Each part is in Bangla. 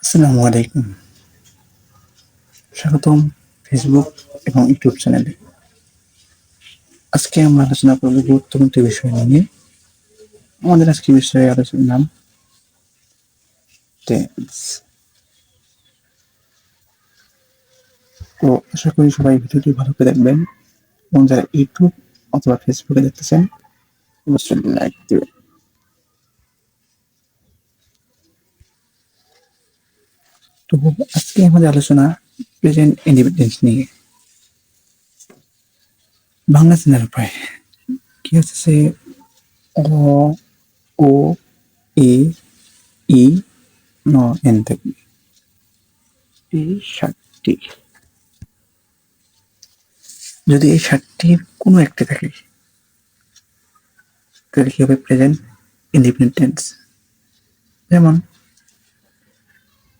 আসসালামু আলাইকুম। স্বাগতম ফেসবুক এবং ইউটিউব চ্যানেলে। আজকে আমরা আলোচনা করব গুরুত্বপূর্ণ একটি বিষয় নিয়ে। আমাদের আজকে বিষয়ে আলোচনার নাম টেন্স। তো আশা করি সবাই ভিডিওটি ভালো করে দেখবেন এবং যারা ইউটিউব অথবা ফেসবুকে দেখতেছেন অবশ্যই লাইক দেবেন। তো আজকে আমাদের আলোচনা প্রেজেন্ট ইন্ডিপেন্ডেন্স নিয়ে। বাংলা চেনার উপায় কি হচ্ছে? অ, ও, এ, ই, ন, এন থাকবে। এই 7টি। যদি এই 7টির কোনো একটি থাকে তাহলে কি হবে? Present independent tense. যেমন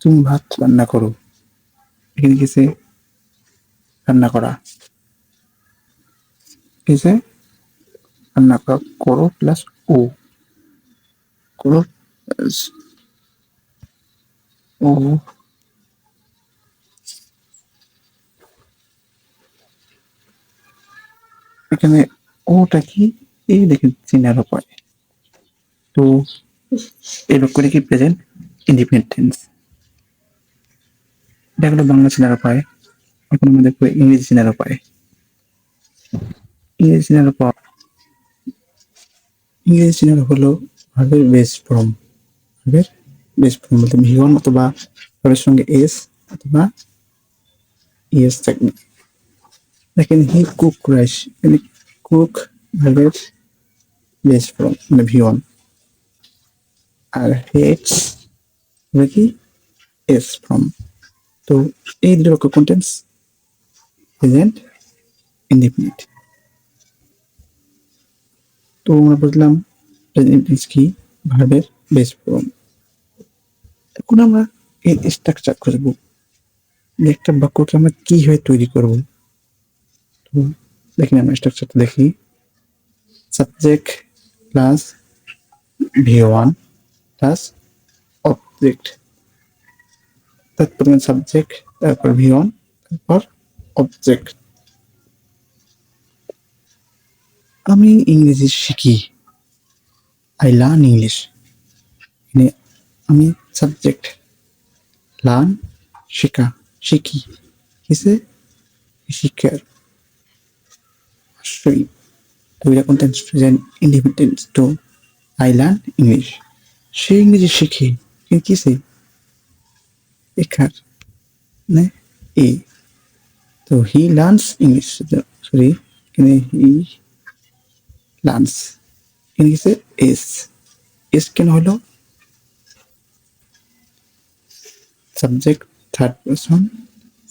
তুমি ভাত রান্না করো, এখানে কিসে? রান্না করা। কিসে? রান্না করা। করো প্লাস ও, করো প্লাস ও। এখানে ওটা কি? এই দেখেন চিনার উপায়। তো এরকম করে কি প্রেজেন্ট ইন্ডিপেন্ডেন্ট টেন্স। এটা হলো বাংলা চেনার উপায়। এখন আমরা দেখবো ইংরেজি চেনার উপায়। ইংরেজি চেনার উপায়, ইংরেজি চেনার হলো ভার্বের বেস ফর্ম। ভার্বের বেস ফর্ম বলতে ভি1 অথবা ভার্বের সঙ্গে এস অথবা ইএস থাকবে। দেখেন হি কুক রাইস, এখানে কুক ভার্বের বেস ফর্ম মানে ভি1, আর হেটস কি এস ফর্ম। তো এই দুটো বাক্য কন্টেন্টস প্রেজেন্ট ইনডিফিনিট। তো আমরা বুঝলাম প্রেজেন্ট কি ভার্বের বেস ফর্ম। এখন আমরা এই স্ট্রাকচার খুঁজবো যে একটা বাক্যকে আমরা কিভাবে তৈরি করব। তো দেখেন আমরা স্ট্রাকচারটা দেখি। Subject plus V1 plus object. তারপর সাবজেক্ট, তারপর ভি1, তারপর অবজেক্ট। আমি ইংরেজি শিখি, আই লার্ন ইংলিশ। মানে আমি সাবজেক্ট, লার্ন শেখা, শিখি কিসে? শিক্ষার। অবশ্যই দুইটা কন্টেন্টস প্রেজেন্ট ইন্ডিপেন্ডেন্স। তো আই লার্ন ইংলিশ, সে ইংরেজি শিখে কিসে? শেখার মানে এ। তো হি লার্নস ইংলিশ, সরি এখানে হি লার্নস, এখানে কিসে? এস। এস কেন হলো? Subject third person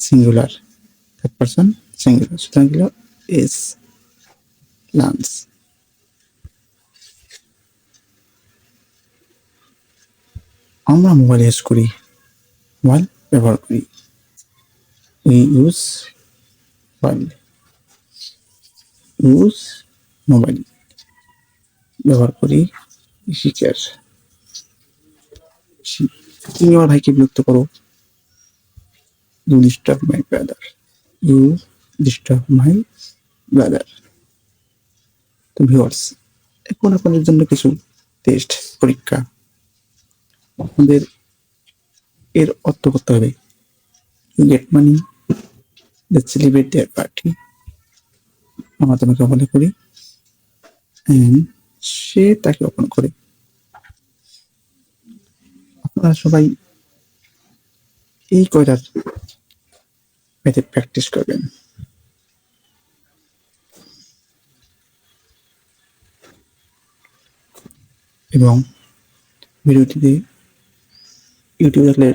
singular, third person singular, সুতরাং হলো এস লার্নস। আমরা মোবাইল ইউজ করি, মোবাইল ব্যবহার করি। We use mobile, use mobile ব্যবহার করি। শিকার, তুমি আমার ভাইকে বিরক্ত করো। You disturb my brother, you disturb my brother. তো ভিউয়ার্স, এখন আপনাদের জন্য কিছু টেস্ট পরীক্ষা। আপনাদের এর অর্থ করতে হবে। Get money, the celebrate their party. আমরা তোমাকে অপমান করি, সে তাকে অপমান করে। আপনারা সবাই এই কয়টার এতে প্র্যাকটিস করবেন এবং ভিডিওটিতে ইউটিউবে দেখলে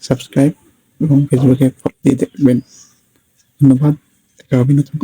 সাবস্ক্রাইব এবং ফেসবুকে ফলো দিয়ে দেখবেন। ধন্যবাদ। দেখা হবে নতুন